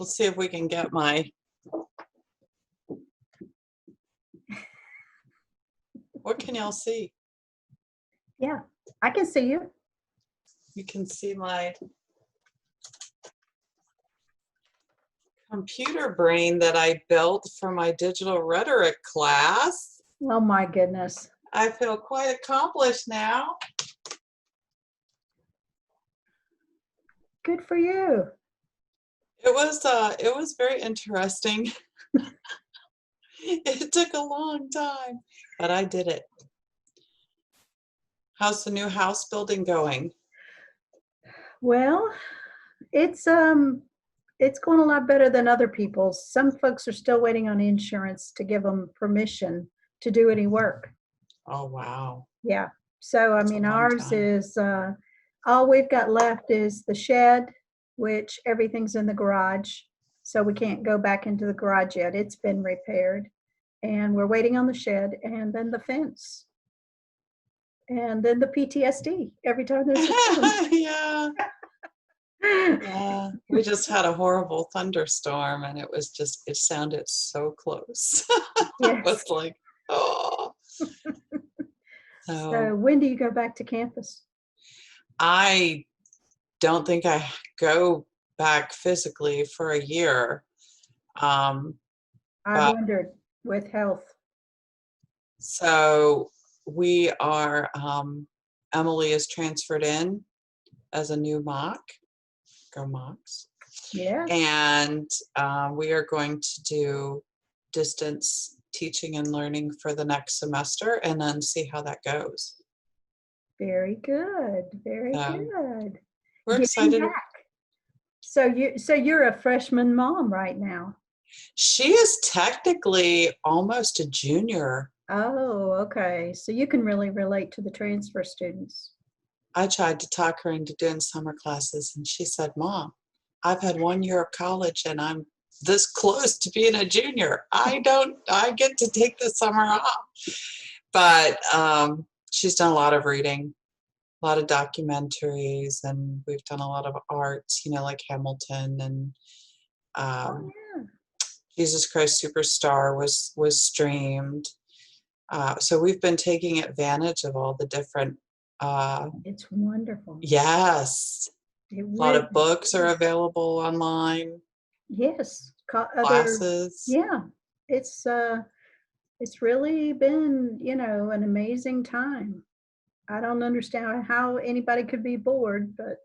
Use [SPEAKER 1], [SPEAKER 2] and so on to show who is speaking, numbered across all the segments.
[SPEAKER 1] Let's see if we can get my. What can y'all see?
[SPEAKER 2] Yeah, I can see you.
[SPEAKER 1] You can see my computer brain that I built for my digital rhetoric class.
[SPEAKER 2] Oh my goodness.
[SPEAKER 1] I feel quite accomplished now.
[SPEAKER 2] Good for you.
[SPEAKER 1] It was very interesting. It took a long time, but I did it. How's the new house building going?
[SPEAKER 2] Well, it's going a lot better than other people's. Some folks are still waiting on insurance to give them permission to do any work.
[SPEAKER 1] Oh, wow.
[SPEAKER 2] Yeah. So, I
[SPEAKER 1] That's a
[SPEAKER 2] mean,
[SPEAKER 1] long
[SPEAKER 2] ours
[SPEAKER 1] time.
[SPEAKER 2] is, all we've got left is the shed, which everything's in the garage. So we can't go back into the garage yet. It's been repaired. And we're waiting on the shed and then the fence. And then the PTSD every time there's a storm.
[SPEAKER 1] Yeah. Yeah. We just had a horrible thunderstorm and it sounded so close. I
[SPEAKER 2] Yes.
[SPEAKER 1] was like, oh.
[SPEAKER 2] So when do you go back to campus?
[SPEAKER 1] I don't think I go back physically for a year.
[SPEAKER 2] I wondered with health.
[SPEAKER 1] So we are, Emily is transferred in as a new Moc. Go Mocs.
[SPEAKER 2] Yeah.
[SPEAKER 1] And we are going to do distance teaching and learning for the next semester and then see how that goes.
[SPEAKER 2] Very good. Very good.
[SPEAKER 1] We're
[SPEAKER 2] Giving
[SPEAKER 1] excited.
[SPEAKER 2] back. So you're a freshman mom right now.
[SPEAKER 1] She is technically almost a junior.
[SPEAKER 2] Oh, okay. So you can really relate to the transfer students.
[SPEAKER 1] I tried to talk her into doing summer classes and she said, Mom, I've had 1 year of college and I'm this close to being a junior. I get to take the summer off. But she's done a lot of reading, a lot of documentaries, and we've done a lot of arts, like Hamilton and Jesus Christ Superstar was streamed. So we've been taking advantage of all the different.
[SPEAKER 2] It's wonderful.
[SPEAKER 1] Yes. A lot of books are available online.
[SPEAKER 2] Yes.
[SPEAKER 1] Classes.
[SPEAKER 2] Yeah. It's really been, an amazing time. I don't understand how anybody could be bored, but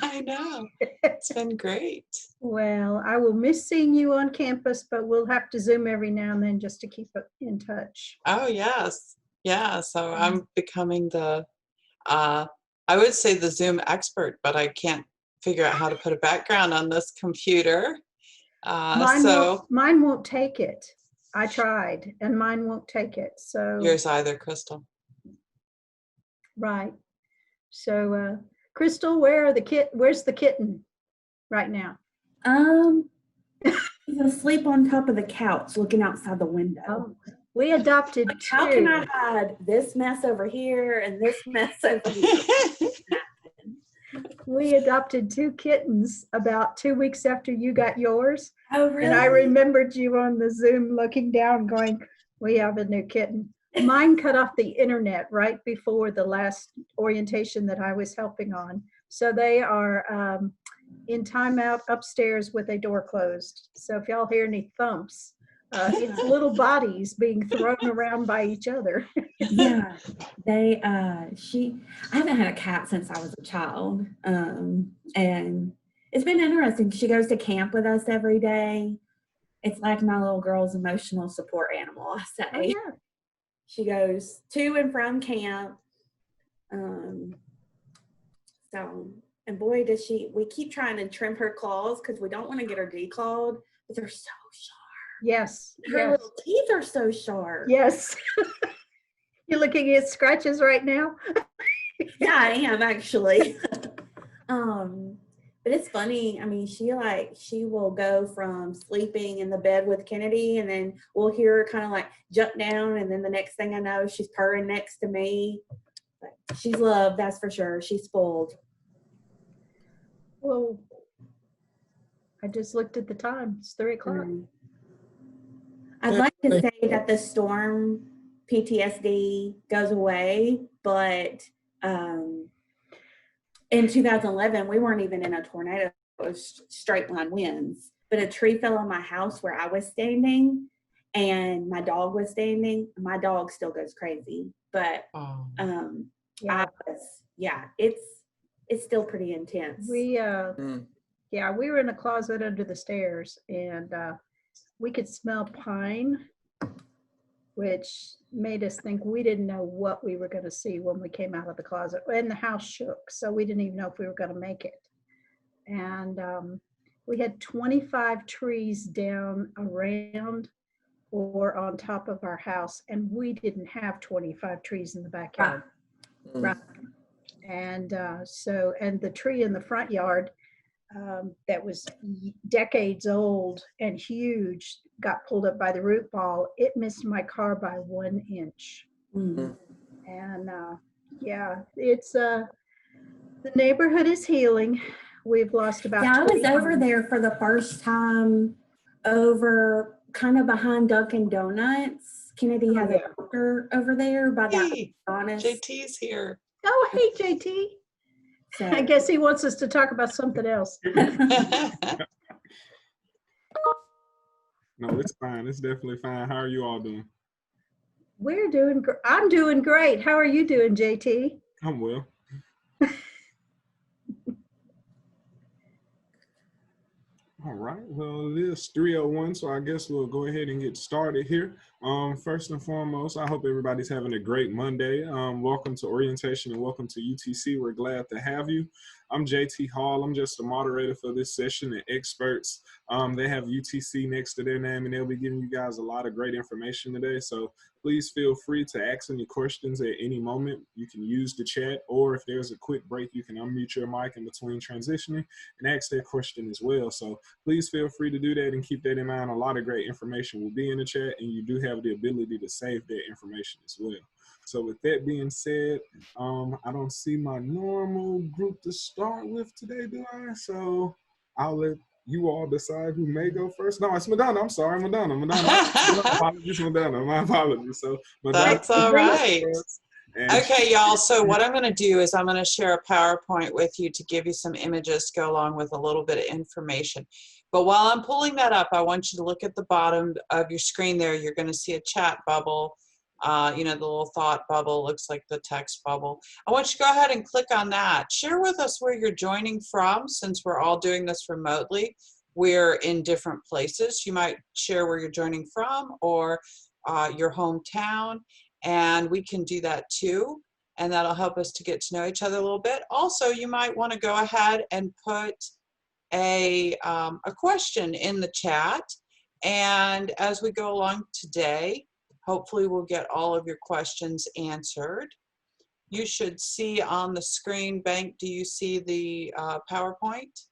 [SPEAKER 1] I know. It's been great.
[SPEAKER 2] Well, I will miss seeing you on campus, but we'll have to Zoom every now and then just to keep in touch.
[SPEAKER 1] Oh, yes. Yeah. So I'm becoming I would say the Zoom expert, but I can't figure out how to put a background on this computer.
[SPEAKER 2] Mine won't take it. I tried and mine won't take it. So
[SPEAKER 1] yours either, Crystal.
[SPEAKER 2] Right. So Crystal, where's the kitten right now?
[SPEAKER 3] He's asleep on top of the couch looking outside the window.
[SPEAKER 2] Oh, we adopted two.
[SPEAKER 3] How can I hide this mess over here and this mess over here?
[SPEAKER 2] We adopted 2 kittens about 2 weeks after you got yours.
[SPEAKER 3] Oh, really?
[SPEAKER 2] And I remembered you on the Zoom looking down going, we have a new kitten. Mine cut off the internet right before the last orientation that I was helping on. So they are in timeout upstairs with a door closed. So if y'all hear any thumps, it's little bodies being thrown around by each other.
[SPEAKER 3] Yeah, I haven't had a cat since I was a child. And it's been interesting. She goes to camp with us every day. It's like my little girl's emotional support animal, I say.
[SPEAKER 2] Oh, yeah.
[SPEAKER 3] She goes to and from camp. And boy, does we keep trying to trim her claws because we don't want to get her declawed, but they're so sharp.
[SPEAKER 2] Yes.
[SPEAKER 3] Her little teeth are so sharp.
[SPEAKER 2] Yes. You're looking at scratches right now?
[SPEAKER 3] Yeah, I am actually. But it's funny. I mean, she will go from sleeping in the bed with Kennedy, and then we'll hear her kind of like jump down, and then the next thing I know, she's purring next to me. But she's loved, that's for sure. She's spoiled.
[SPEAKER 2] Well, I just looked at the time. It's 3 o'clock.
[SPEAKER 3] I'd like to say that the storm PTSD goes away, but in 2011, we weren't even in a tornado. It was straight line winds. But a tree fell on my house where I was standing, and my dog was standing. My dog still goes crazy, but it's still pretty intense.
[SPEAKER 2] We were in a closet under the stairs, and we could smell pine, which made us think we didn't know what we were going to see when we came out of the closet. And the house shook, so we didn't even know if we were going to make it. And we had 25 trees down around or on top of our house, and we didn't have 25 trees in the backyard. Right. And and the tree in the front yard that was decades old and huge got pulled up by the root ball. It missed my car by 1 inch. And it's the neighborhood is healing. We've lost about.
[SPEAKER 3] I was over there for the first time, over kind of behind Dunkin' Donuts. Kennedy has a doctor over there by that.
[SPEAKER 1] JT's here.
[SPEAKER 2] Oh, hey, JT. So, I guess he wants us to talk about something else.
[SPEAKER 4] No, it's fine. It's definitely fine. How are you all doing?
[SPEAKER 2] We're doing. I'm doing great. How are you doing, JT?
[SPEAKER 4] I'm well. All right, well, it is 3:01, so I guess we'll go ahead and get started here. First and foremost, I hope everybody's having a great Monday. Welcome to orientation and welcome to UTC. We're glad to have you. I'm JT Hall. I'm just the moderator for this session. The experts, they have UTC next to their name, and they'll be giving you guys a lot of great information today. So please feel free to ask any questions at any moment. You can use the chat, or if there's a quick break, you can unmute your mic in between transitioning and ask that question as well. So please feel free to do that and keep that in mind. A lot of great information will be in the chat, and you do have the ability to save that information as well. So with that being said, I don't see my normal group to start with today, do I? So I'll let you all decide who may go first. No, it's Madonna. I'm sorry, Madonna. Apologies, Madonna. My apologies. So Madonna,
[SPEAKER 1] that's all right. Okay, y'all. So what I'm going to do is I'm going to share a PowerPoint with you to give you some images to go along with a little bit of information. But while I'm pulling that up, I want you to look at the bottom of your screen there. You're going to see a chat bubble. The little thought bubble looks like the text bubble. I want you to go ahead and click on that. Share with us where you're joining from, since we're all doing this remotely. We're in different places. You might share where you're joining from or your hometown, and we can do that too. And that'll help us to get to know each other a little bit. Also, you might want to go ahead and put a question in the chat. And as we go along today, hopefully we'll get all of your questions answered. You should see on the screen, Bank, do you see the PowerPoint?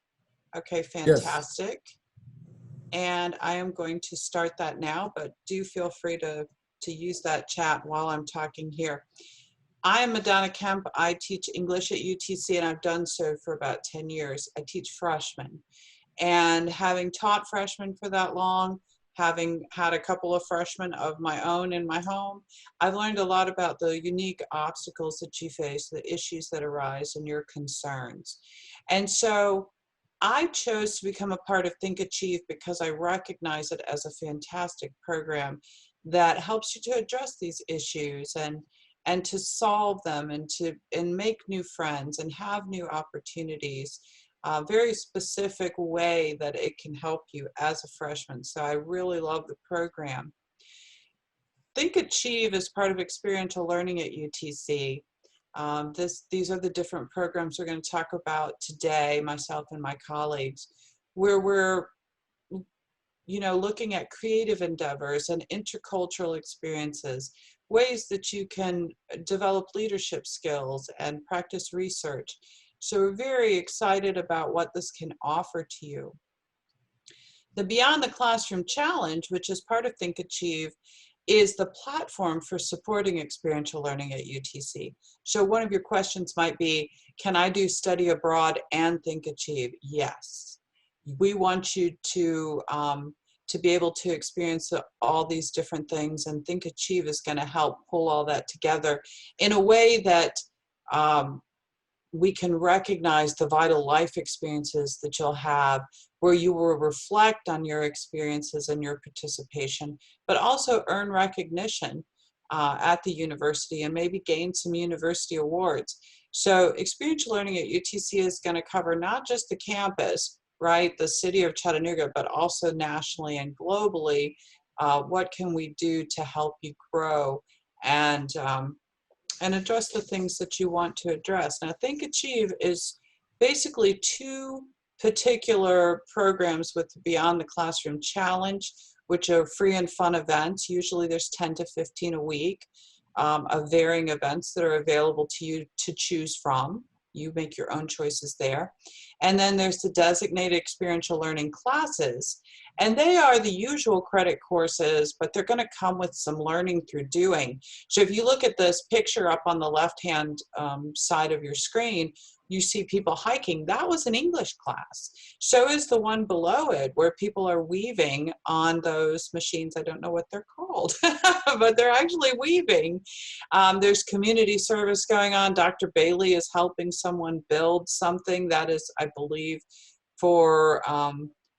[SPEAKER 1] Okay, fantastic. Yes. And I am going to start that now, but do feel free to use that chat while I'm talking here. I am Madonna Kemp. I teach English at UTC, and I've done so for about 10 years. I teach freshmen. And having taught freshmen for that long, having had a couple of freshmen of my own in my home, I've learned a lot about the unique obstacles that you face, the issues that arise, and your concerns. And so I chose to become a part of Think Achieve because I recognize it as a fantastic program that helps you to address these issues and to solve them and make new friends and have new opportunities. A very specific way that it can help you as a freshman. So I really love the program. Think Achieve is part of Experiential Learning at UTC. These are the different programs we're going to talk about today, myself and my colleagues, where we're looking at creative endeavors and intercultural experiences, ways that you can develop leadership skills and practice research. So we're very excited about what this can offer to you. The Beyond the Classroom Challenge, which is part of Think Achieve, is the platform for supporting experiential learning at UTC. So one of your questions might be, can I do study abroad and Think Achieve? Yes. we want you to be able to experience all these different things, and Think Achieve is going to help pull all that together in a way that we can recognize the vital life experiences that you'll have, where you will reflect on your experiences and your participation, but also earn recognition at the university and maybe gain some university awards. So Experiential Learning at UTC is going to cover not just the campus, right, the city of Chattanooga, but also nationally and globally. What can we do to help you grow and address the things that you want to address? Now, Think Achieve is basically two particular programs with Beyond the Classroom Challenge, which are free and fun events. Usually there's 10 to 15 a week of varying events that are available to you to choose from. You make your own choices there. And then there's the designated experiential learning classes. And they are the usual credit courses, but they're going to come with some learning through doing. So if you look at this picture up on the left-hand side of your screen, you see people hiking. That was an English class. So is the one below it, where people are weaving on those machines. I don't know what they're called, but they're actually weaving. There's community service going on. Dr. Bailey is helping someone build something that is, I believe, for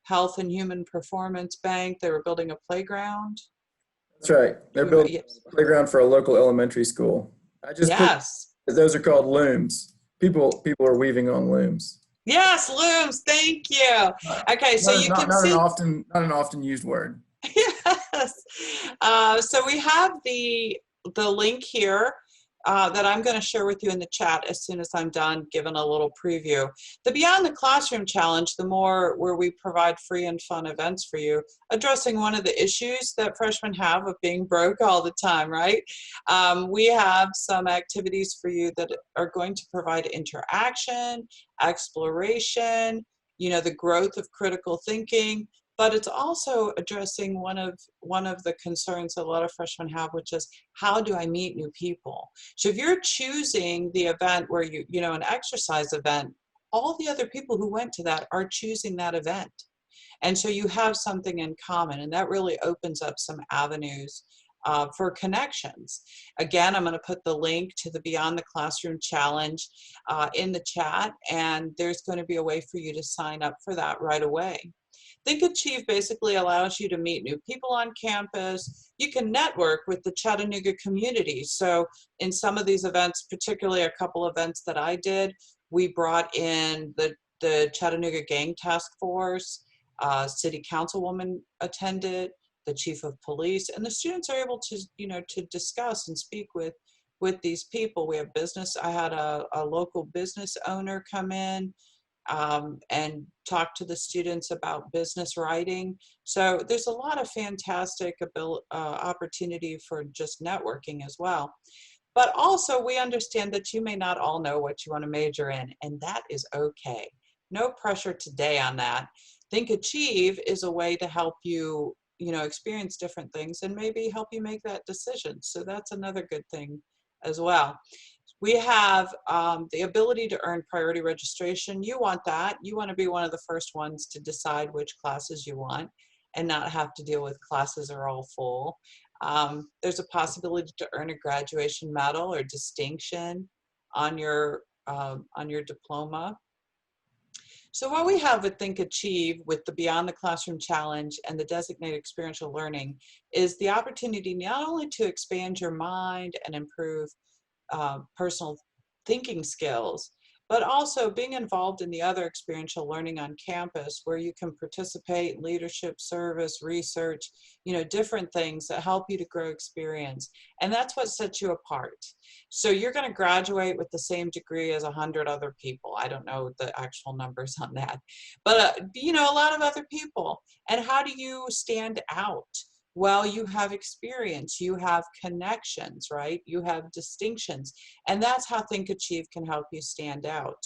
[SPEAKER 1] Health and Human Performance Bank. They were building a playground.
[SPEAKER 5] That's right. They're building a playground for a local elementary school. I just
[SPEAKER 1] Yes.
[SPEAKER 5] put, those are called looms. People are weaving on looms.
[SPEAKER 1] Yes, looms. Thank you. Okay, so you can see.
[SPEAKER 5] Not an often used word.
[SPEAKER 1] Yes. So we have the link here that I'm going to share with you in the chat as soon as I'm done giving a little preview. The Beyond the Classroom Challenge, the more where we provide free and fun events for you, addressing one of the issues that freshmen have of being broke all the time, right? We have some activities for you that are going to provide interaction, exploration, the growth of critical thinking, but it's also addressing one of the concerns a lot of freshmen have, which is, how do I meet new people? So if you're choosing the event where an exercise event, all the other people who went to that are choosing that event. And so you have something in common, and that really opens up some avenues for connections. Again, I'm going to put the link to the Beyond the Classroom Challenge in the chat, and there's going to be a way for you to sign up for that right away. Think Achieve basically allows you to meet new people on campus. You can network with the Chattanooga community. So in some of these events, particularly a couple events that I did, we brought in the Chattanooga Gang Task Force, city councilwoman attended, the chief of police, and the students are able to, to discuss and speak with these people. We have business. I had a local business owner come in and talk to the students about business writing. So there's a lot of fantastic opportunity for just networking as well. But also we understand that you may not all know what you want to major in, and that is okay. No pressure today on that. Think Achieve is a way to help you, experience different things and maybe help you make that decision. So that's another good thing as well. We have the ability to earn priority registration. You want that. You want to be one of the first ones to decide which classes you want and not have to deal with classes are all full. There's a possibility to earn a graduation medal or distinction on your diploma. So what we have with Think Achieve, with the Beyond the Classroom Challenge and the Designated Experiential Learning, is the opportunity not only to expand your mind and improve personal thinking skills, but also being involved in the other experiential learning on campus, where you can participate in leadership, service, research, different things that help you to grow experience. And that's what sets you apart. So you're going to graduate with the same degree as 100 other people. I don't know the actual numbers on that, but a lot of other people. And how do you stand out? Well, you have experience, you have connections, right? You have distinctions. And that's how Think Achieve can help you stand out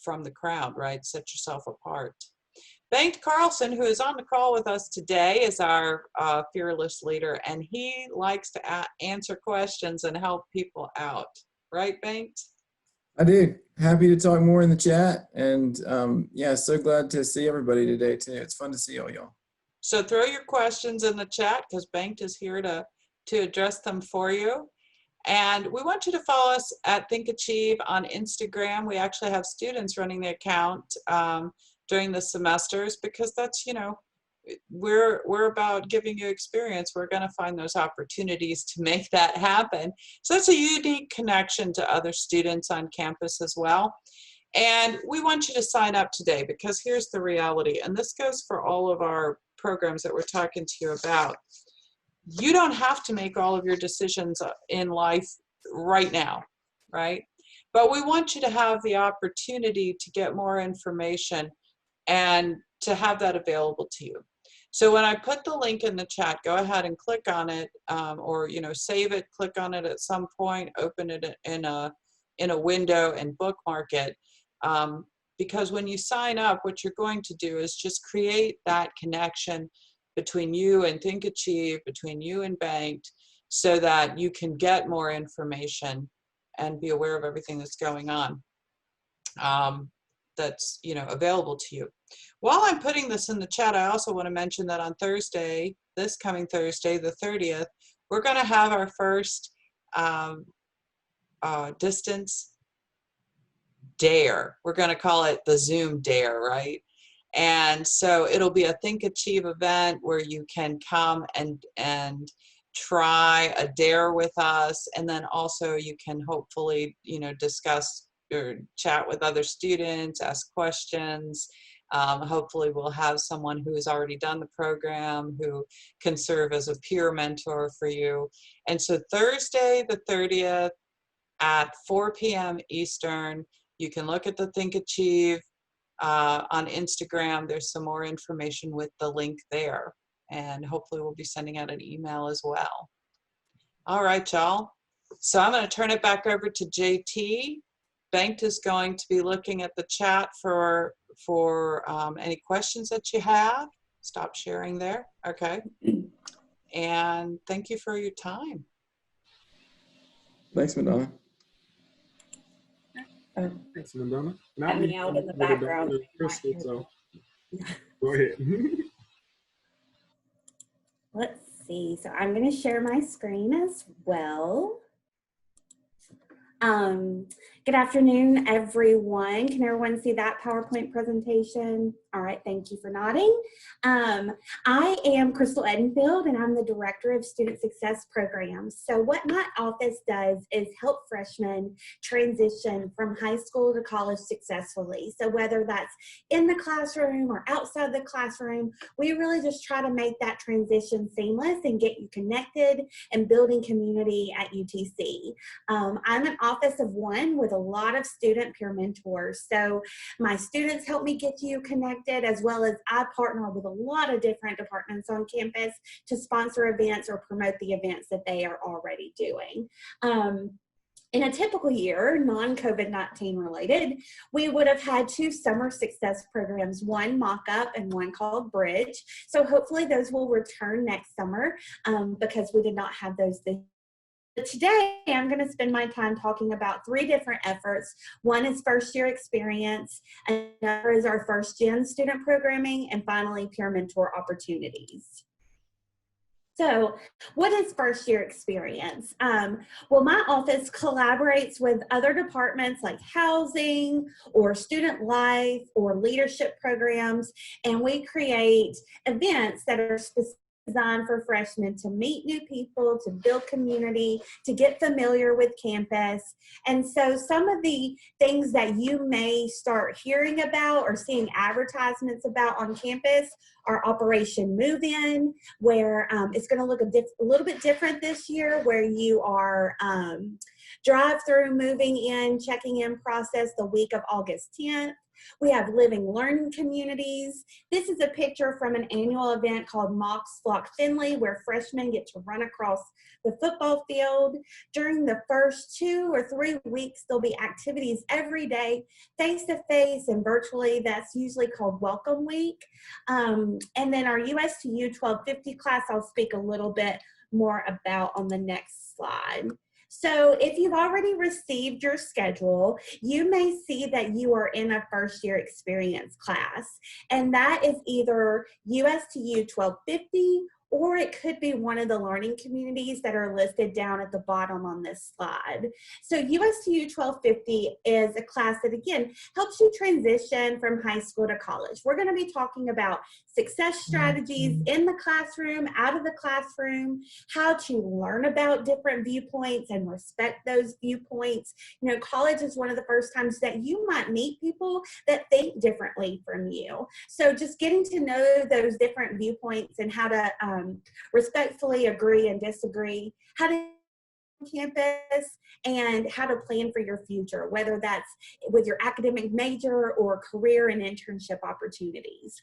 [SPEAKER 1] from the crowd, right? Set yourself apart. Bengt Carlson, who is on the call with us today, is our fearless leader, and he likes to answer questions and help people out. Right, Bengt?
[SPEAKER 5] I do. Happy to talk more in the chat. And yeah, so glad to see everybody today too. It's fun to see all y'all.
[SPEAKER 1] So throw your questions in the chat because Banked is here to address them for you. And we want you to follow us at Think Achieve on Instagram. We actually have students running the account during the semesters because that's, you know, we're about giving you experience. We're going to find those opportunities to make that happen. So that's a unique connection to other students on campus as well. And we want you to sign up today because here's the reality, and this goes for all of our programs that we're talking to you about. You don't have to make all of your decisions in life right now, right? But we want you to have the opportunity to get more information and to have that available to you. So when I put the link in the chat, go ahead and click on it, or you know, save it, click on it at some point, open it in a window and bookmark it. Because when you sign up, what you're going to do is just create that connection between you and Think Achieve, between you and Banked, so that you can get more information and be aware of everything that's going on that's, you know, available to you. While I'm putting this in the chat, I also want to mention that on Thursday, this coming Thursday, the 30th, we're going to have our first distance dare. We're going to call it the Zoom dare, right? And so it'll be a Think Achieve event where you can come and try a dare with us, and then also you can hopefully, you know, discuss or chat with other students, ask questions. Hopefully we'll have someone who has already done the program who can serve as a peer mentor for you. And so Thursday the 30th at 4 p.m. Eastern, you can look at the Think Achieve on Instagram. There's some more information with the link there. And hopefully we'll be sending out an email as well. All right, y'all. So I'm going to turn it back over to JT. Banked is going to be looking at the chat for any questions that you have. Stop sharing there. Okay. And thank you for your time.
[SPEAKER 5] Thanks, Madonna.
[SPEAKER 4] Thanks, Madonna.
[SPEAKER 3] Let me out in the background.
[SPEAKER 4] Crystal, so go ahead.
[SPEAKER 3] Let's see. So I'm going to share my screen as well. Good afternoon, everyone. Can everyone see that PowerPoint presentation? All right, thank you for nodding. I am Crystal Edenfield, and I'm the Director of Student Success Programs. So what my office does is help freshmen transition from high school to college successfully. So whether that's in the classroom or outside the classroom, we really just try to make that transition seamless and get you connected and building community at UTC. I'm an office of one with a lot of student peer mentors. So my students help me get you connected, as well as I partner with a lot of different departments on campus to sponsor events or promote the events that they are already doing. In a typical year, non-COVID-19 related, we would have had 2 summer success programs, one mock-up and one called Bridge. So hopefully those will return next summer because we did not have those this year. Today, I'm going to spend my time talking about 3 different efforts. One is first year experience, another is our first gen student programming, and finally peer mentor opportunities. So what is first year experience? Well, my office collaborates with other departments like housing or student life or leadership programs, and we create events that are specific designed for freshmen to meet new people, to build community, to get familiar with campus. And so some of the things that you may start hearing about or seeing advertisements about on campus are Operation Move In, where it's going to look a little bit different this year, where you are drive-through moving in, checking in process the week of August 10th. We have living learning communities. This is a picture from an annual event called Mocs Flock Finley, where freshmen get to run across the football field. During the first 2 or 3 weeks, there'll be activities every day, face-to-face and virtually. That's usually called Welcome Week. And then our USTU 1250 class, I'll speak a little bit more about on the next slide. So if you've already received your schedule, you may see that you are in a first year experience class, and that is either USTU 1250, or it could be one of the learning communities that are listed down at the bottom on this slide. So USTU 1250 is a class that, again, helps you transition from high school to college. We're going to be talking about success strategies in the classroom, out of the classroom, how to learn about different viewpoints and respect those viewpoints. You know, college is one of the first times that you might meet people that think differently from you. So just getting to know those different viewpoints and how to respectfully agree and disagree, how to campus, and how to plan for your future, whether that's with your academic major or career and internship opportunities.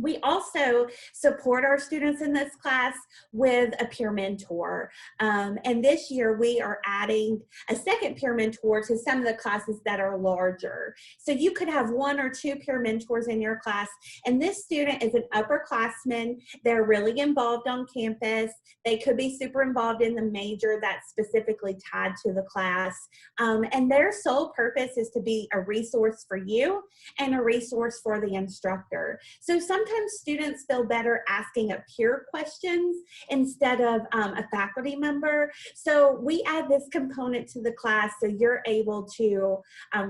[SPEAKER 3] We also support our students in this class with a peer mentor. And this year we are adding a second peer mentor to some of the classes that are larger. So you could have 1 or 2 peer mentors in your class. And this student is an upperclassman. They're really involved on campus. They could be super involved in the major that's specifically tied to the class. And their sole purpose is to be a resource for you and a resource for the instructor. So sometimes students feel better asking a peer questions instead of a faculty member. So we add this component to the class so you're able to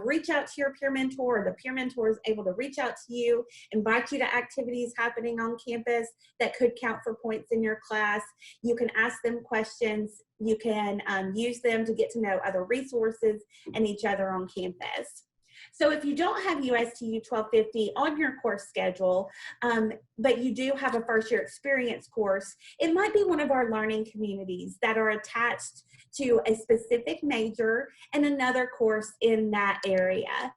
[SPEAKER 3] reach out to your peer mentor, or the peer mentor is able to reach out to you, invite you to activities happening on campus that could count for points in your class. You can ask them questions. You can use them to get to know other resources and each other on campus. So if you don't have USTU 1250 on your course schedule, but you do have a first year experience course, it might be one of our learning communities that are attached to a specific major and another course in that area.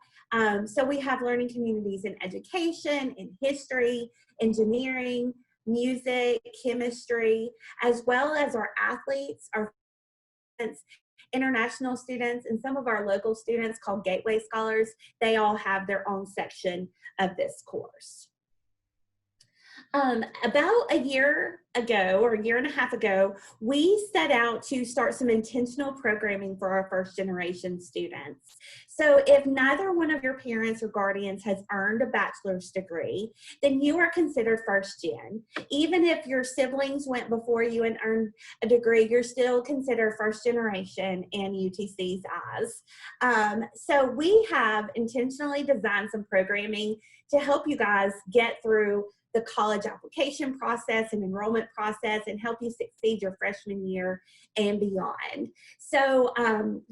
[SPEAKER 3] So we have learning communities in education, in history, engineering, music, chemistry, as well as our athletes, our international students, and some of our local students called Gateway Scholars. They all have their own section of this course. About a year ago, or a year and a half ago, we set out to start some intentional programming for our first generation students. So if neither one of your parents or guardians has earned a bachelor's degree, then you are considered first gen. Even if your siblings went before you and earned a degree, you're still considered first generation in UTC's eyes. So we have intentionally designed some programming to help you guys get through the college application process and enrollment process and help you succeed your freshman year and beyond. So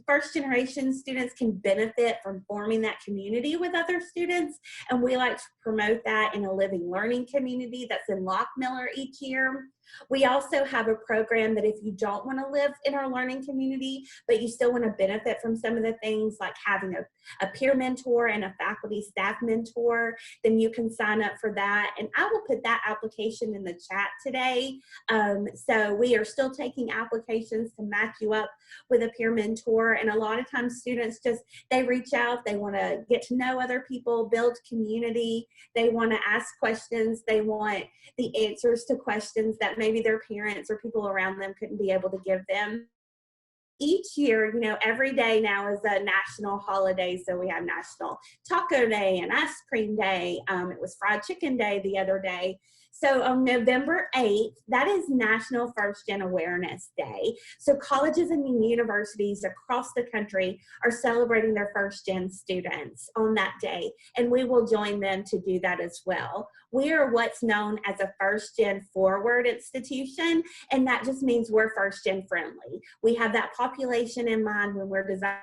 [SPEAKER 3] first generation students can benefit from forming that community with other students, and we like to promote that in a living learning community that's in Lockmiller each year. We also have a program that if you don't want to live in our learning community, but you still want to benefit from some of the things like having a peer mentor and a faculty staff mentor, then you can sign up for that. And I will put that application in the chat today. So we are still taking applications to match you up with a peer mentor. And a lot of times students they reach out, they want to get to know other people, build community, they want to ask questions, they want the answers to questions that maybe their parents or people around them couldn't be able to give them. Each year, you know, every day now is a national holiday. So we have National Taco Day and Ice Cream Day. It was Fried Chicken Day the other day. So on November 8th, that is National First Gen Awareness Day. So colleges and universities across the country are celebrating their first gen students on that day, and we will join them to do that as well. We are what's known as a first gen forward institution, and that just means we're first gen friendly. We have that population in mind when we're designing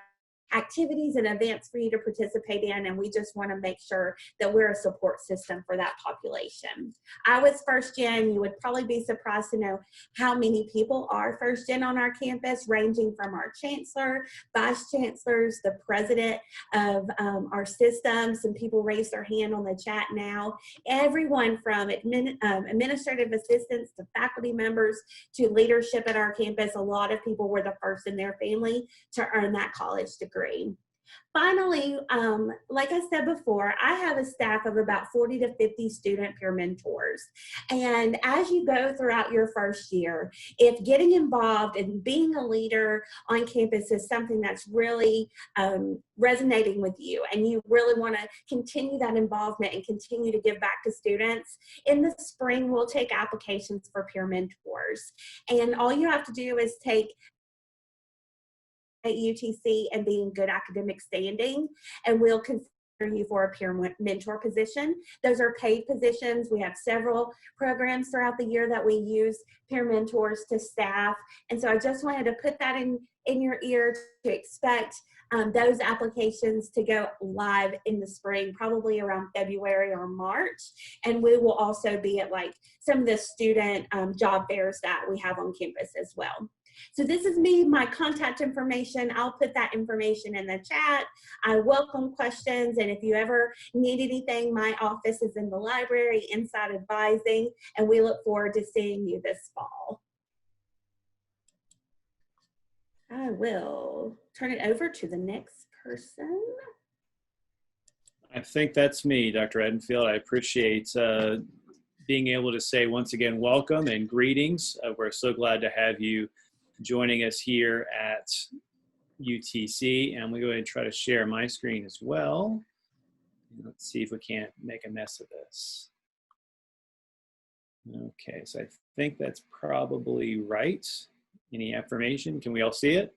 [SPEAKER 3] activities and events for you to participate in, and we just want to make sure that we're a support system for that population. I was first gen. You would probably be surprised to know how many people are first gen on our campus, ranging from our chancellor, vice chancellors, the president of our system. Some people raised their hand on the chat now. Everyone from administrative assistants to faculty members to leadership at our campus. A lot of people were the first in their family to earn that college degree. Finally, like I said before, I have a staff of about 40 to 50 student peer mentors. And as you go throughout your first year, if getting involved and being a leader on campus is something that's really resonating with you, and you really want to continue that involvement and continue to give back to students, in the spring, we'll take applications for peer mentors. And all you have to do is take at UTC and be in good academic standing, and we'll consider you for a peer mentor position. Those are paid positions. We have several programs throughout the year that we use peer mentors to staff. And so I just wanted to put that in your ear to expect those applications to go live in the spring, probably around February or March. And we will also be at like some of the student job fairs that we have on campus as well. So this is me, my contact information. I'll put that information in the chat. I welcome questions. And if you ever need anything, my office is in the library, inside advising, and we look forward to seeing you this fall. I will turn it over to the next person.
[SPEAKER 6] I think that's me, Dr. Edenfield. I appreciate being able to say once again, welcome and greetings. We're so glad to have you joining us here at UTC, and we're going to try to share my screen as well. Let's see if we can't make a mess of this. Okay, so I think that's probably right. Any affirmation? Can we all see it?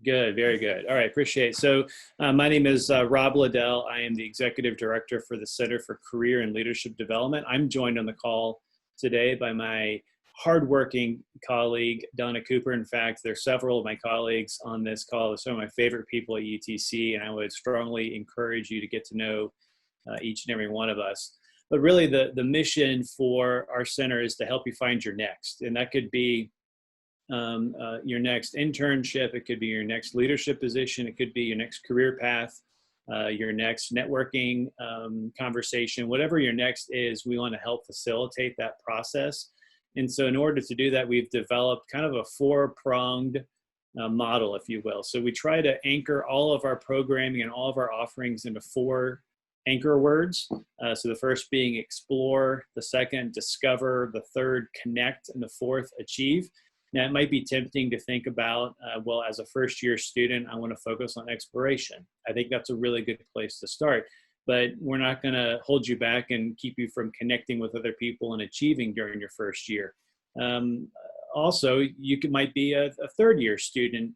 [SPEAKER 6] Good, very good. All right, appreciate it. So my name is Rob Liddell. I am the Executive Director for the Center for Career and Leadership Development. I'm joined on the call today by my hardworking colleague, Donna Cooper. In fact, there are several of my colleagues on this call. They're some of my favorite people at UTC, and I would strongly encourage you to get to know each and every one of us. But really, the mission for our center is to help you find your next, and that could be your next internship, it could be your next leadership position, it could be your next career path, your next networking conversation, whatever your next is, we want to help facilitate that process. And so in order to do that, we've developed kind of a four-pronged model, if you will. So we try to anchor all of our programming and all of our offerings into four anchor words. So the first being explore, the second discover, the third connect, and the fourth achieve. Now it might be tempting to think about, well, as a first-year student, I want to focus on exploration. I think that's a really good place to start. But we're not going to hold you back and keep you from connecting with other people and achieving during your first year. Also, you might be a third-year student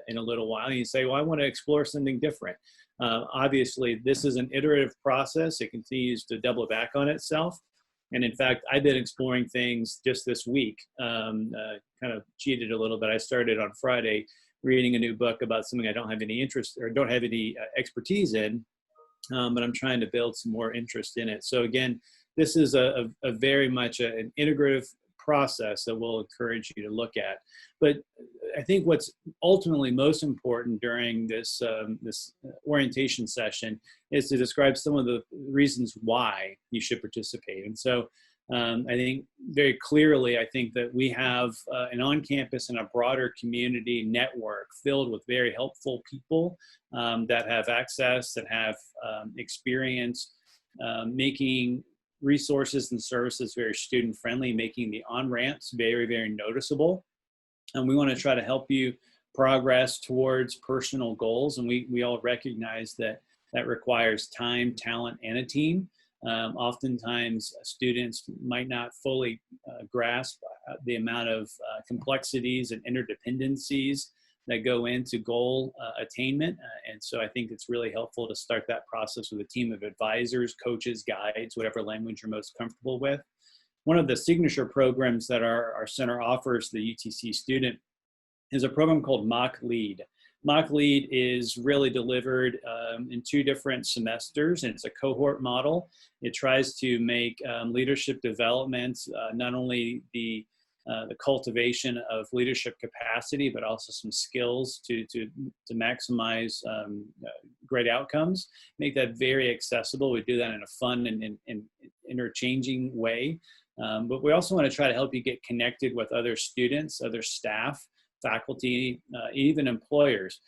[SPEAKER 6] in a little while, and you say, well, I want to explore something different. Obviously, this is an iterative process. It continues to double back on itself. And in fact, I've been exploring things just this week, kind of cheated a little bit. I started on Friday reading a new book about something I don't have any interest or don't have any expertise in. But I'm trying to build some more interest in it. So again, this is a very much an integrative process that we'll encourage you to look at. But I think what's ultimately most important during this orientation session is to describe some of the reasons why you should participate. And so I think very clearly, I think that we have an on-campus and a broader community network filled with very helpful people that have access, that have experience making resources and services very student-friendly, making the on-ramps very, very noticeable. And we want to try to help you progress towards personal goals. And we all recognize that that requires time, talent, and a team. Oftentimes, students might not fully grasp the amount of complexities and interdependencies that go into goal attainment. And so I think it's really helpful to start that process with a team of advisors, coaches, guides, whatever language you're most comfortable with. One of the signature programs that our center offers the UTC student is a program called Mock Lead. Mock Lead is really delivered in 2 different semesters, and it's a cohort model. It tries to make leadership development not only the cultivation of leadership capacity, but also some skills to maximize great outcomes, make that very accessible. We do that in a fun and interchanging way. But we also want to try to help you get connected with other students, other staff, faculty, even employers.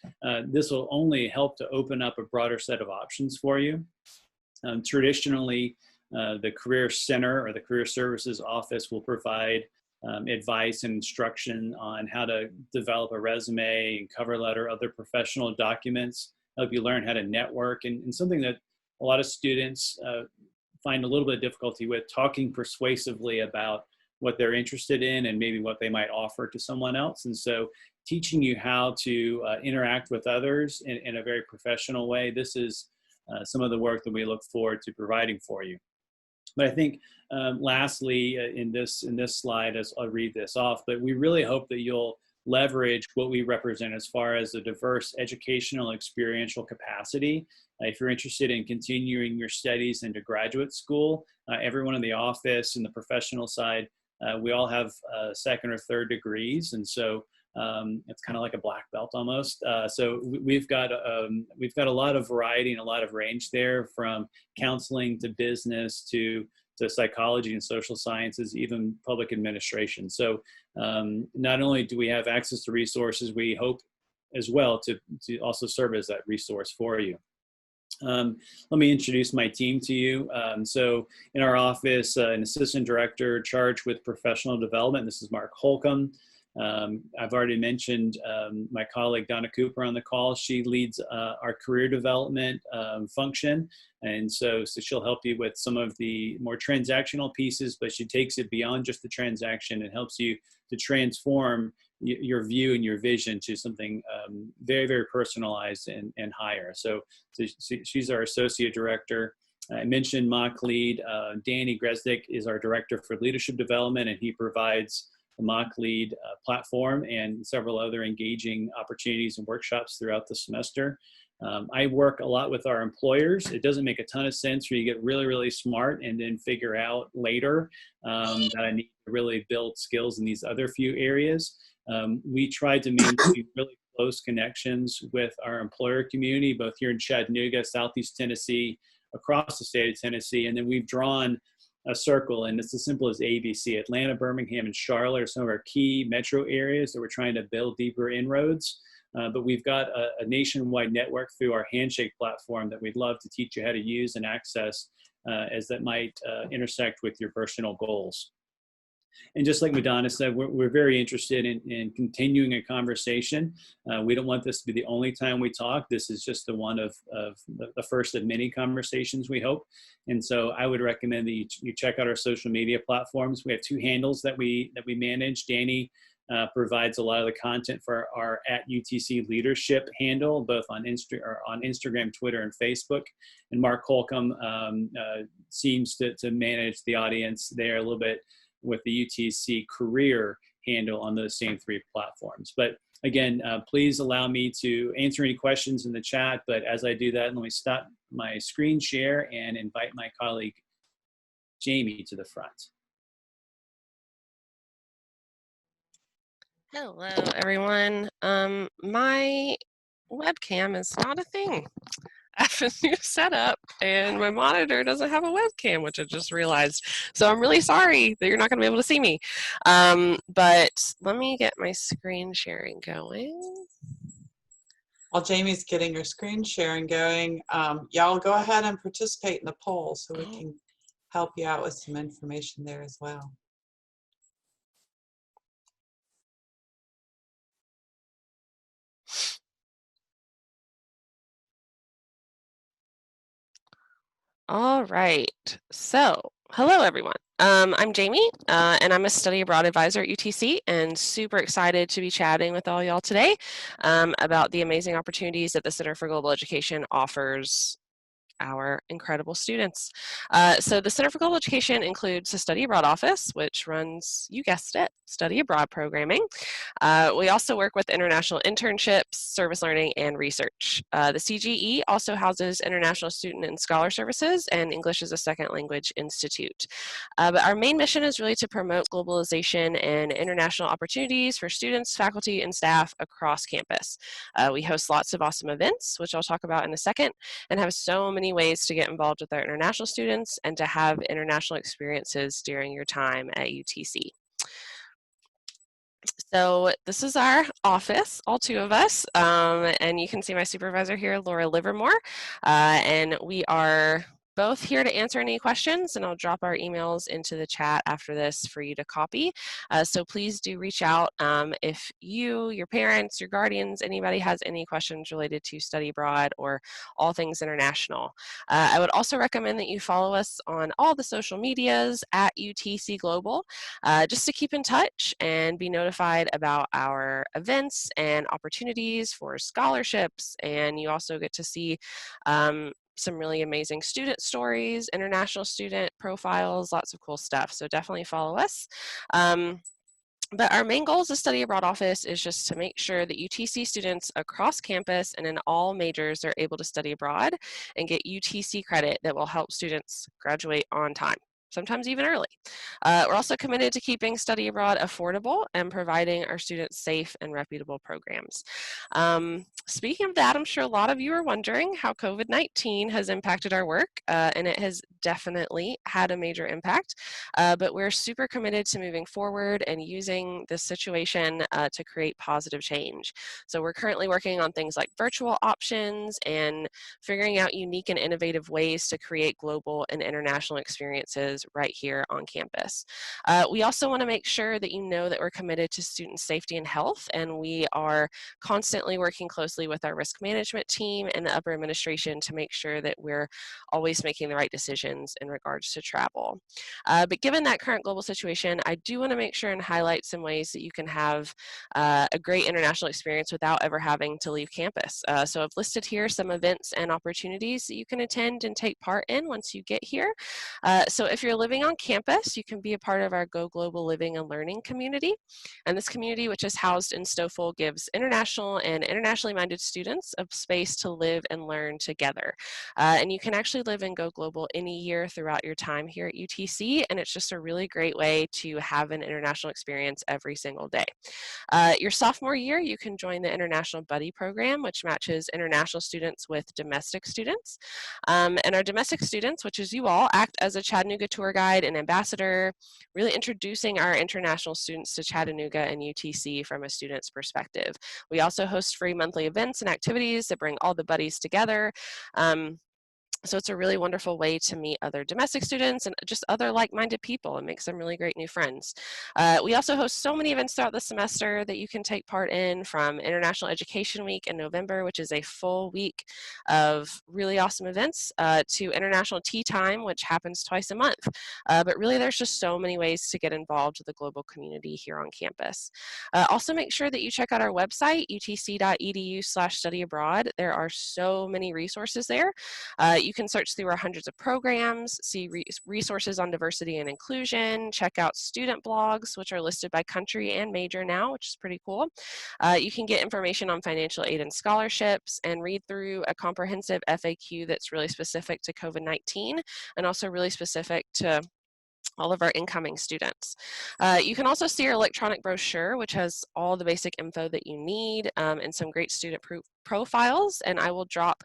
[SPEAKER 6] This will only help to open up a broader set of options for you. Traditionally, the Career Center or the Career Services Office will provide advice and instruction on how to develop a resume and cover letter, other professional documents, help you learn how to network, and something that a lot of students find a little bit of difficulty with, talking persuasively about what they're interested in and maybe what they might offer to someone else. And so teaching you how to interact with others in a very professional way, this is some of the work that we look forward to providing for you. But I think lastly, in this slide, as I'll read this off, but we really hope that you'll leverage what we represent as far as a diverse educational experiential capacity. If you're interested in continuing your studies into graduate school, everyone in the office and the professional side, we all have second or third degrees, and so it's kind of like a black belt almost. So we've got a lot of variety and a lot of range there, from counseling to business to psychology and social sciences, even public administration. So not only do we have access to resources, we hope as well to also serve as that resource for you. Let me introduce my team to you. So in our office, an assistant director charged with professional development. This is Mark Holcomb. I've already mentioned my colleague Donna Cooper on the call. She leads our career development function, and so she'll help you with some of the more transactional pieces, but she takes it beyond just the transaction and helps you to transform your view and your vision to something very, very personalized and higher. So she's our associate director. I mentioned Mock Lead. Danny Gresnick is our director for leadership development, and he provides the Mock Lead platform and several other engaging opportunities and workshops throughout the semester. I work a lot with our employers. It doesn't make a ton of sense for you to get really, really smart and then figure out later that I need to really build skills in these other few areas. We try to maintain really close connections with our employer community, both here in Chattanooga, Southeast Tennessee, across the state of Tennessee, and then we've drawn a circle, and it's as simple as ABC. Atlanta, Birmingham, and Charlotte are some of our key metro areas that we're trying to build deeper inroads. But we've got a nationwide network through our Handshake platform that we'd love to teach you how to use and access as that might intersect with your personal goals. And just like Madonna said, we're very interested in continuing a conversation. We don't want this to be the only time we talk. This is just the one of the first of many conversations, we hope. And so I would recommend that you check out our social media platforms. We have 2 handles that we manage. Danny provides a lot of the content for our @UTC leadership handle, both on Instagram, Twitter, and Facebook. And Mark Holcomb seems to manage the audience there a little bit with the UTC career handle on those same 3 platforms. But again, please allow me to answer any questions in the chat. But as I do that, let me stop my screen share and invite my colleague, Jamie, to the front.
[SPEAKER 7] Hello, everyone. My webcam is not a thing. I have a new setup, and my monitor doesn't have a webcam, which I just realized. So I'm really sorry that you're not going to be able to see me. But let me get my screen sharing going.
[SPEAKER 1] While Jamie's getting her screen sharing going, y'all go ahead and participate in the poll so we can help you out with some information there as well.
[SPEAKER 7] All right. So, hello, everyone. I'm Jamie, and I'm a study abroad advisor at UTC, and super excited to be chatting with all y'all today about the amazing opportunities that the Center for Global Education offers our incredible students. So the Center for Global Education includes the Study Abroad Office, which runs, you guessed it, study abroad programming. We also work with international internships, service learning, and research. The CGE also houses International Student and Scholar Services and English as a Second Language Institute. But our main mission is really to promote globalization and international opportunities for students, faculty, and staff across campus. We host lots of awesome events, which I'll talk about in a second, and have so many ways to get involved with our international students and to have international experiences during your time at UTC. So this is our office, all two of us, and you can see my supervisor here, Laura Livermore, and we are both here to answer any questions, and I'll drop our emails into the chat after this for you to copy. So please do reach out if you, your parents, your guardians, anybody has any questions related to study abroad or all things international. I would also recommend that you follow us on all the social medias at UTC Global, just to keep in touch and be notified about our events and opportunities for scholarships. And you also get to see some really amazing student stories, international student profiles, lots of cool stuff. So definitely follow us. But our main goal as a study abroad office is just to make sure that UTC students across campus and in all majors are able to study abroad and get UTC credit that will help students graduate on time, sometimes even early. We're also committed to keeping study abroad affordable and providing our students safe and reputable programs. Speaking of that, I'm sure a lot of you are wondering how COVID-19 has impacted our work, and it has definitely had a major impact, but we're super committed to moving forward and using this situation to create positive change. So we're currently working on things like virtual options and figuring out unique and innovative ways to create global and international experiences right here on campus. We also want to make sure that you know that we're committed to student safety and health, and we are constantly working closely with our risk management team and the upper administration to make sure that we're always making the right decisions in regards to travel. But given that current global situation, I do want to make sure and highlight some ways that you can have a great international experience without ever having to leave campus. So I've listed here some events and opportunities that you can attend and take part in once you get here. So if you're living on campus, you can be a part of our Go Global Living and Learning community. And this community, which is housed in Stoffel, gives international and internationally minded students a space to live and learn together. And you can actually live and go global any year throughout your time here at UTC, and it's just a really great way to have an international experience every single day. Your sophomore year, you can join the International Buddy Program, which matches international students with domestic students. And our domestic students, which is you all, act as a Chattanooga tour guide and ambassador, really introducing our international students to Chattanooga and UTC from a student's perspective. We also host free monthly events and activities that bring all the buddies together. So it's a really wonderful way to meet other domestic students and just other like-minded people and make some really great new friends. We also host so many events throughout the semester that you can take part in, from International Education Week in November, which is a full week of really awesome events, to International Tea Time, which happens twice a month. But really, there's just so many ways to get involved with the global community here on campus. Also, make sure that you check out our website, utc.edu/studyabroad. There are so many resources there. You can search through our hundreds of programs, see resources on diversity and inclusion, check out student blogs, which are listed by country and major now, which is pretty cool. You can get information on financial aid and scholarships, and read through a comprehensive FAQ that's really specific to COVID-19 and also really specific to all of our incoming students. You can also see our electronic brochure, which has all the basic info that you need and some great student profiles, and I will drop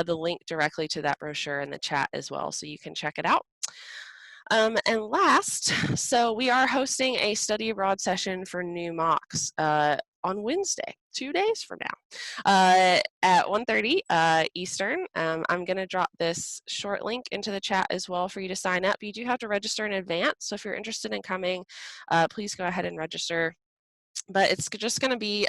[SPEAKER 7] the link directly to that brochure in the chat as well, so you can check it out. And last, so we are hosting a study abroad session for new Mocs on Wednesday, 2 days from now, at 1:30 Eastern. I'm going to drop this short link into the chat as well for you to sign up. You do have to register in advance, so if you're interested in coming, please go ahead and register. But it's just going to be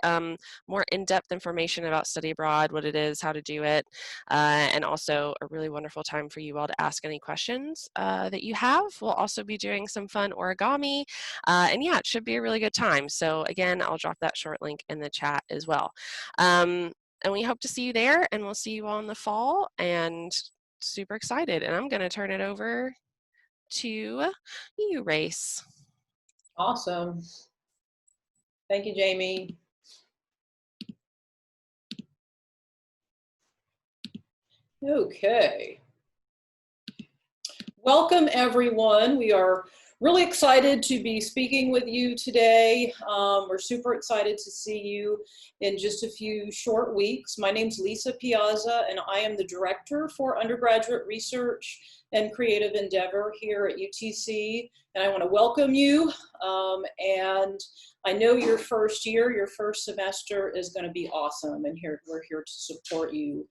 [SPEAKER 7] more in-depth information about study abroad, what it is, how to do it, and also a really wonderful time for you all to ask any questions that you have. We'll also be doing some fun origami, and yeah, it should be a really good time. So again, I'll drop that short link in the chat as well. And we hope to see you there, and we'll see you all in the fall, and super excited. And I'm going to turn it over to you, Race.
[SPEAKER 8] Awesome. Thank you, Jamie. Okay. Welcome, everyone. We are really excited to be speaking with you today. We're super excited to see you in just a few short weeks. My name's Lisa Piazza, and I am the Director for Undergraduate Research and creative endeavor here at UTC. And I want to welcome you. And I know your first year, your first semester is going to be awesome. And we're here to support you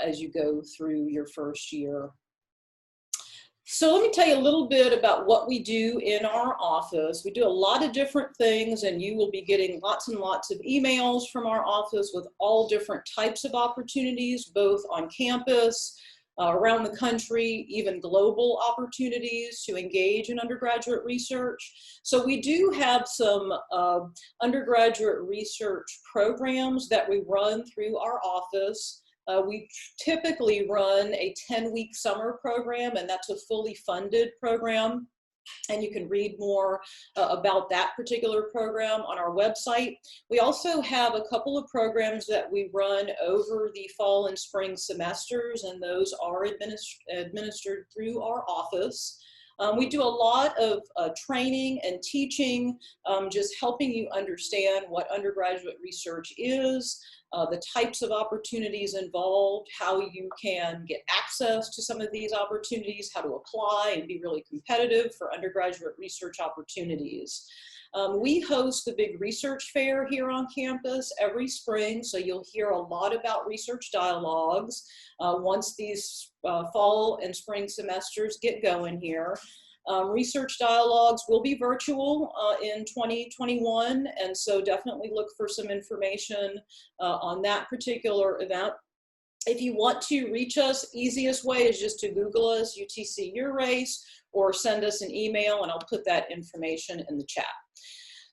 [SPEAKER 8] as you go through your first year. So let me tell you a little bit about what we do in our office. We do a lot of different things, and you will be getting lots and lots of emails from our office with all different types of opportunities, both on campus, around the country, even global opportunities to engage in undergraduate research. So we do have some undergraduate research programs that we run through our office. We typically run a 10-week summer program, and that's a fully funded program. And you can read more about that particular program on our website. We also have a couple of programs that we run over the fall and spring semesters, and those are administered through our office. We do a lot of training and teaching, just helping you understand what undergraduate research is, the types of opportunities involved, how you can get access to some of these opportunities, how to apply and be really competitive for undergraduate research opportunities. We host the big research fair here on campus every spring, so you'll hear a lot about research dialogues once these fall and spring semesters get going here. Research dialogues will be virtual in 2021, and so definitely look for some information on that particular event. If you want to reach us, easiest way is just to Google us, UTC Your Race, or send us an email, and I'll put that information in the chat.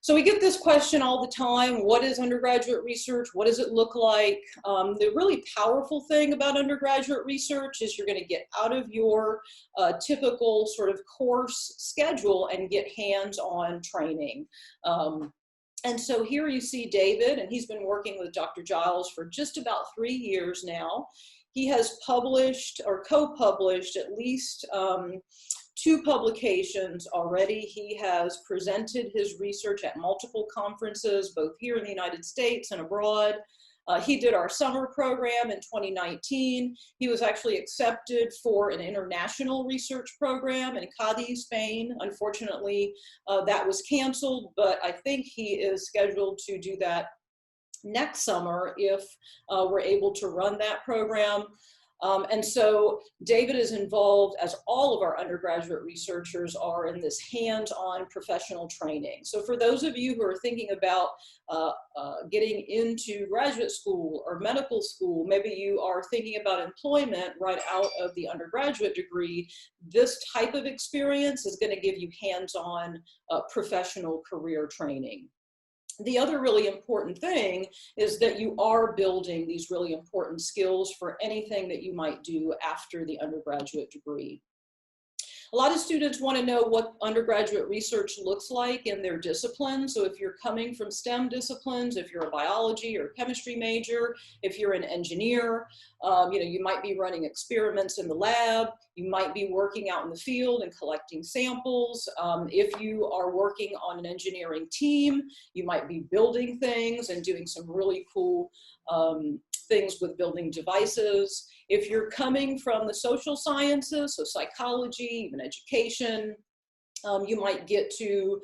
[SPEAKER 8] So we get this question all the time: what is undergraduate research? What does it look like? The really powerful thing about undergraduate research is you're going to get out of your typical sort of course schedule and get hands-on training. And so here you see David, and he's been working with Dr. Giles for just about 3 years now. He has published or co-published at least 2 publications already. He has presented his research at multiple conferences, both here in the United States and abroad. He did our summer program in 2019. He was actually accepted for an international research program in Cadiz, Spain. Unfortunately, that was canceled, but I think he is scheduled to do that next summer if we're able to run that program. And so David is involved, as all of our undergraduate researchers are, in this hands-on professional training. So for those of you who are thinking about getting into graduate school or medical school, maybe you are thinking about employment right out of the undergraduate degree, this type of experience is going to give you hands-on professional career training. The other really important thing is that you are building these really important skills for anything that you might do after the undergraduate degree. A lot of students want to know what undergraduate research looks like in their discipline. So if you're coming from STEM disciplines, if you're a biology or chemistry major, if you're an engineer, you might be running experiments in the lab, you might be working out in the field and collecting samples. If you are working on an engineering team, you might be building things and doing some really cool things with building devices. If you're coming from the social sciences, so psychology, even education, you might get to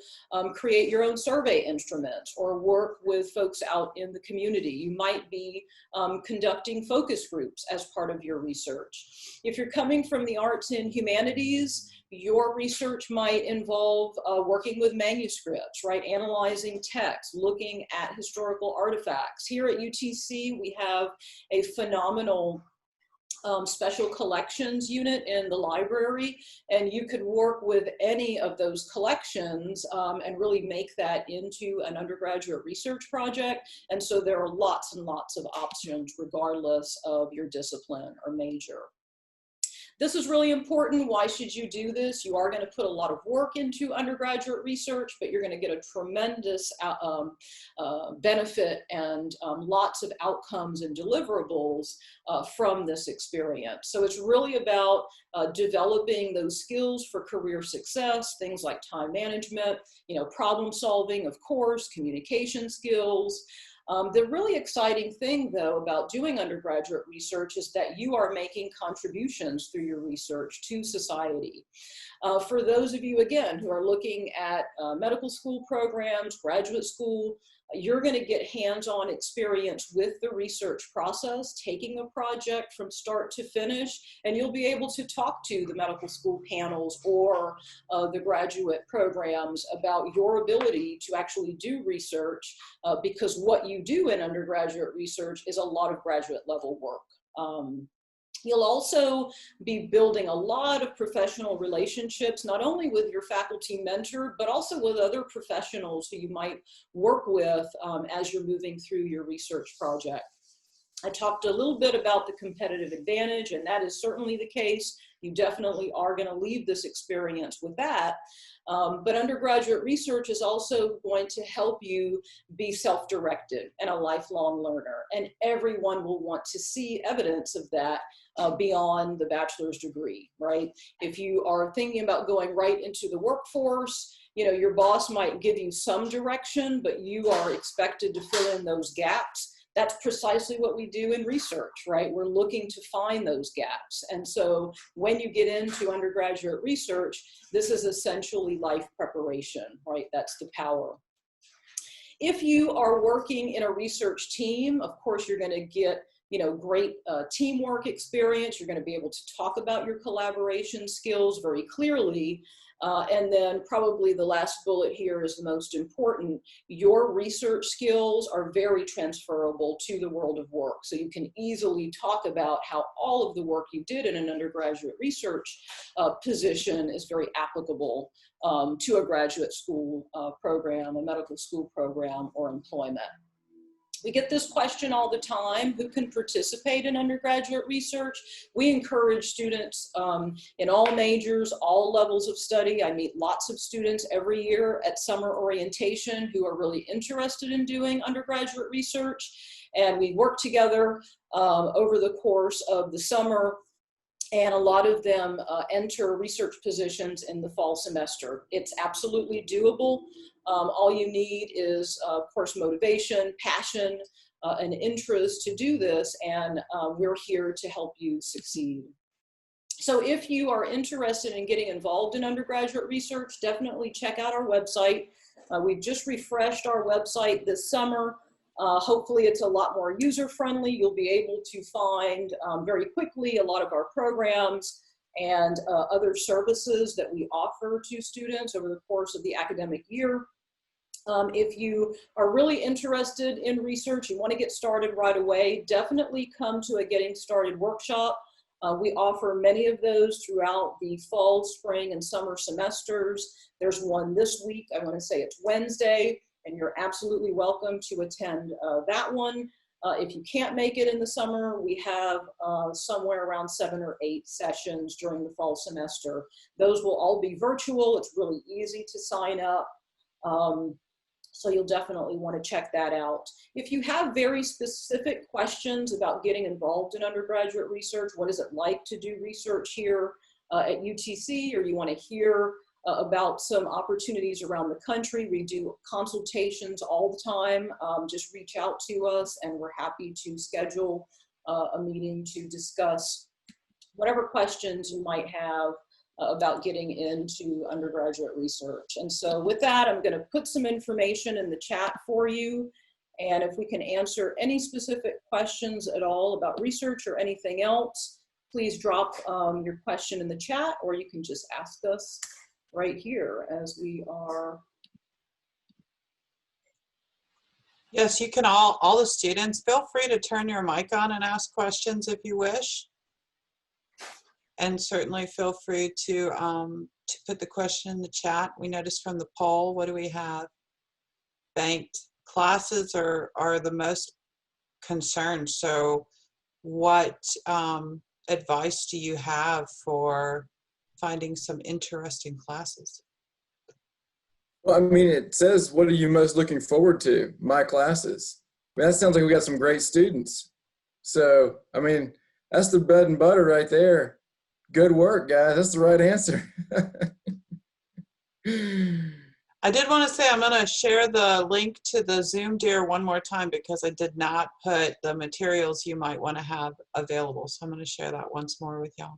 [SPEAKER 8] create your own survey instruments or work with folks out in the community. You might be conducting focus groups as part of your research. If you're coming from the arts and humanities, your research might involve working with manuscripts, right? Analyzing text, looking at historical artifacts. Here at UTC, we have a phenomenal special collections unit in the library, and you could work with any of those collections and really make that into an undergraduate research project. And so there are lots and lots of options regardless of your discipline or major. This is really important. Why should you do this? You are going to put a lot of work into undergraduate research, but you're going to get a tremendous benefit and lots of outcomes and deliverables from this experience. So it's really about developing those skills for career success, things like time management, problem solving, of course, communication skills. The really exciting thing, though, about doing undergraduate research is that you are making contributions through your research to society. For those of you, again, who are looking at medical school programs, graduate school, you're going to get hands-on experience with the research process, taking a project from start to finish, and you'll be able to talk to the medical school panels or the graduate programs about your ability to actually do research, because what you do in undergraduate research is a lot of graduate level work. You'll also be building a lot of professional relationships, not only with your faculty mentor, but also with other professionals who you might work with as you're moving through your research project. I talked a little bit about the competitive advantage, and that is certainly the case. You definitely are going to leave this experience with that. But undergraduate research is also going to help you be self-directed and a lifelong learner. And everyone will want to see evidence of that beyond the bachelor's degree, right? If you are thinking about going right into the workforce, you know, your boss might give you some direction, but you are expected to fill in those gaps. That's precisely what we do in research, right? We're looking to find those gaps. And so when you get into undergraduate research, this is essentially life preparation, right? That's the power. If you are working in a research team, of course, you're going to get, you know, great teamwork experience. You're going to be able to talk about your collaboration skills very clearly. And then probably the last bullet here is the most important. Your research skills are very transferable to the world of work. So you can easily talk about how all of the work you did in an undergraduate research position is very applicable to a graduate school program, a medical school program, or employment. We get this question all the time: who can participate in undergraduate research? We encourage students in all majors, all levels of study. I meet lots of students every year at summer orientation who are really interested in doing undergraduate research. And we work together over the course of the summer. And a lot of them enter research positions in the fall semester. It's absolutely doable. All you need is, of course, motivation, passion, an interest to do this, and we're here to help you succeed. So if you are interested in getting involved in undergraduate research, definitely check out our website. We've just refreshed our website this summer. Hopefully it's a lot more user-friendly. You'll be able to find very quickly a lot of our programs and other services that we offer to students over the course of the academic year. If you are really interested in research, you want to get started right away, definitely come to a Getting Started workshop. We offer many of those throughout the fall, spring, and summer semesters. There's one this week. I want to say it's Wednesday, and you're absolutely welcome to attend that one. If you can't make it in the summer, we have somewhere around 7 or 8 sessions during the fall semester. Those will all be virtual. It's really easy to sign up. So you'll definitely want to check that out. If you have very specific questions about getting involved in undergraduate research, what is it like to do research here at UTC, or you want to hear about some opportunities around the country, we do consultations all the time. Just reach out to us and we're happy to schedule a meeting to discuss whatever questions you might have about getting into undergraduate research. And so with that, I'm going to put some information in the chat for you. And if we can answer any specific questions at all about research or anything else, please drop your question in the chat, or you can just ask us right here as we are.
[SPEAKER 1] Yes, you can all the students, feel free to turn your mic on and ask questions if you wish. And certainly feel free to put the question in the chat. We noticed from the poll, what do we have? Banked classes are the most concerned. So what advice do you have for finding some interesting classes?
[SPEAKER 5] Well, I mean, it says, what are you most looking forward to? My classes. I mean, that sounds like we got some great students. So, I mean, that's the bread and butter right there. Good work, guys. That's the right answer.
[SPEAKER 1] I did want to say I'm going to share the link to the Zoom Dear one more time because I did not put the materials you might want to have available. So I'm going to share that once more with y'all.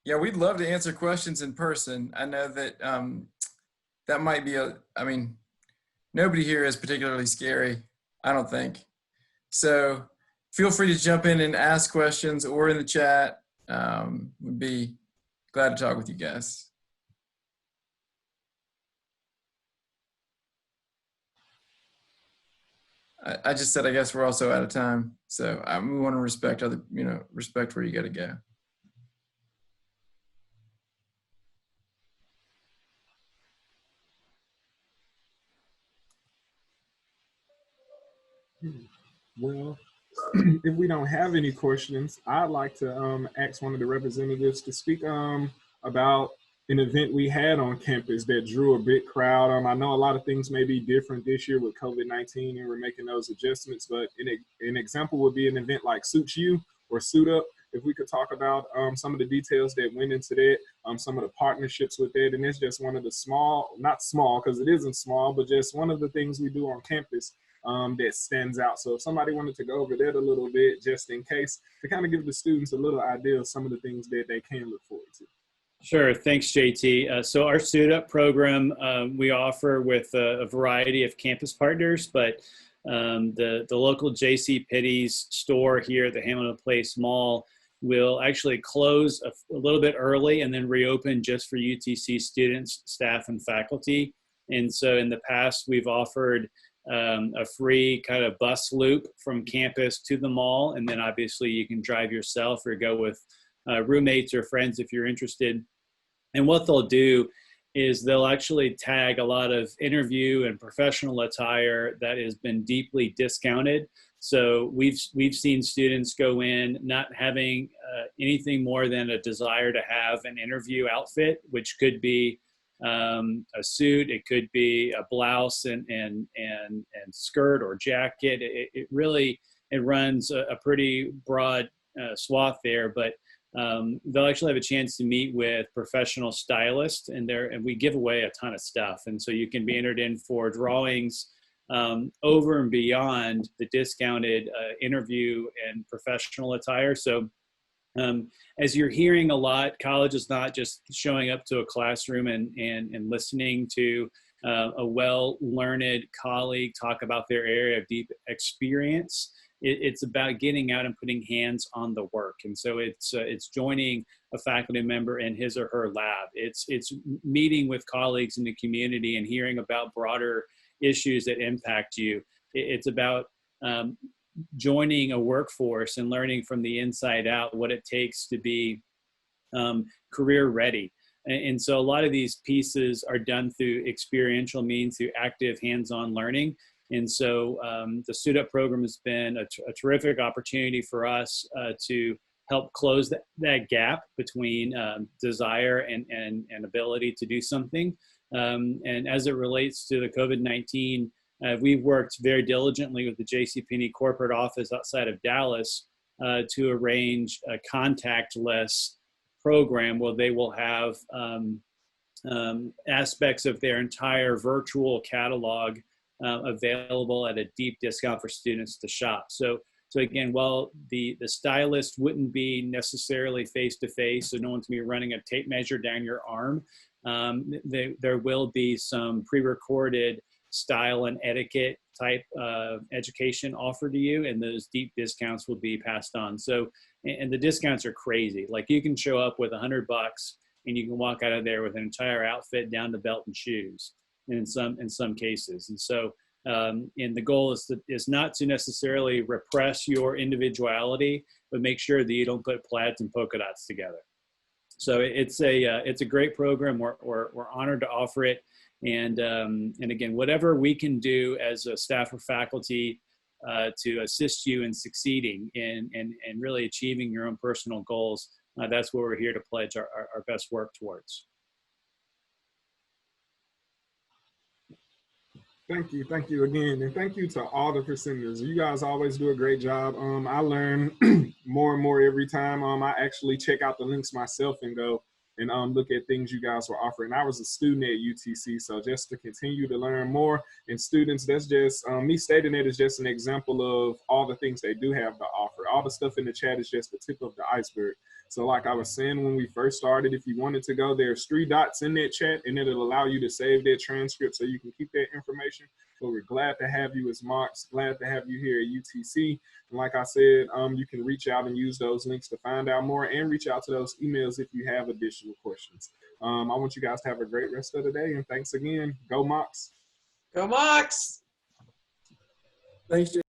[SPEAKER 5] Yeah, we'd love to answer questions in person. I know that that might be I mean, nobody here is particularly scary, I don't think. So feel free to jump in and ask questions or in the chat. We'd be glad to talk with you guys. I just said, I guess we're also out of time. So we want to respect respect where you got to go.
[SPEAKER 4] Well, if we don't have any questions, I'd like to ask one of the representatives to speak about an event we had on campus that drew a big crowd. I know a lot of things may be different this year with COVID-19 and we're making those adjustments, but an example would be an event like Suit You or Suit Up. If we could talk about some of the details that went into that, some of the partnerships with it, and it's just one of the not small because it isn't small, but just one of the things we do on campus that stands out. So if somebody wanted to go over that a little bit, just in case, to kind of give the students a little idea of some of the things that they can look forward to.
[SPEAKER 6] Sure. Thanks, JT. So our Suit Up program, we offer with a variety of campus partners, but the local J.C. Penney's store here at the Hamilton Place Mall will actually close a little bit early and then reopen just for UTC students, staff, and faculty. And so in the past, we've offered a free kind of bus loop from campus to the mall. And then obviously you can drive yourself or go with roommates or friends if you're interested. And what they'll do is they'll actually tag a lot of interview and professional attire that has been deeply discounted. So we've seen students go in not having anything more than a desire to have an interview outfit, which could be a suit, it could be a blouse and skirt or jacket. It really runs a pretty broad swath there, but they'll actually have a chance to meet with professional stylists, and we give away a ton of stuff, and so you can be entered in for drawings over and beyond the discounted interview and professional attire. So as you're hearing a lot, college is not just showing up to a classroom and listening to a well-learned colleague talk about their area of deep experience. It's about getting out and putting hands on the work. And so it's joining a faculty member in his or her lab. It's meeting with colleagues in the community and hearing about broader issues that impact you. It's about joining a workforce and learning from the inside out what it takes to be career ready. And so a lot of these pieces are done through experiential means, through active hands-on learning. And so the Suit Up program has been a terrific opportunity for us to help close that gap between desire and ability to do something. And as it relates to the COVID-19, we've worked very diligently with the JCPenney corporate office outside of Dallas to arrange a contactless program where they will have aspects of their entire virtual catalog available at a deep discount for students to shop. So again, while the stylist wouldn't be necessarily face-to-face, so no one's gonna be running a tape measure down your arm, there will be some pre-recorded style and etiquette type education offered to you, and those deep discounts will be passed on. So, and the discounts are crazy. Like you can show up with $100 and you can walk out of there with an entire outfit down to belt and shoes in some cases. And so, and the goal is not to necessarily repress your individuality, but make sure that you don't put plaids and polka dots together. So it's a great program. We're honored to offer it. And again, whatever we can do as a staff or faculty to assist you in succeeding and really achieving your own personal goals, that's what we're here to pledge our best work towards.
[SPEAKER 4] Thank you again, and thank you to all the presenters. You guys always do a great job. I learn more and more every time. I actually check out the links myself and go and look at things you guys were offering. I was a student at UTC, so just to continue to learn more. And students, that's just me stating it is just an example of all the things they do have to offer. All the stuff in the chat is just the tip of the iceberg. So like I was saying when we first started, if you wanted to go, there's 3 dots in that chat, and it'll allow you to save that transcript so you can keep that information. But we're glad to have you as Mocs, glad to have you here at UTC. And like I said, you can reach out and use those links to find out more, and reach out to those emails if you have additional questions. I want you guys to have a great rest of the day, and thanks again. Go Mocs.
[SPEAKER 1] Go Mocs!
[SPEAKER 5] Thanks, Jay.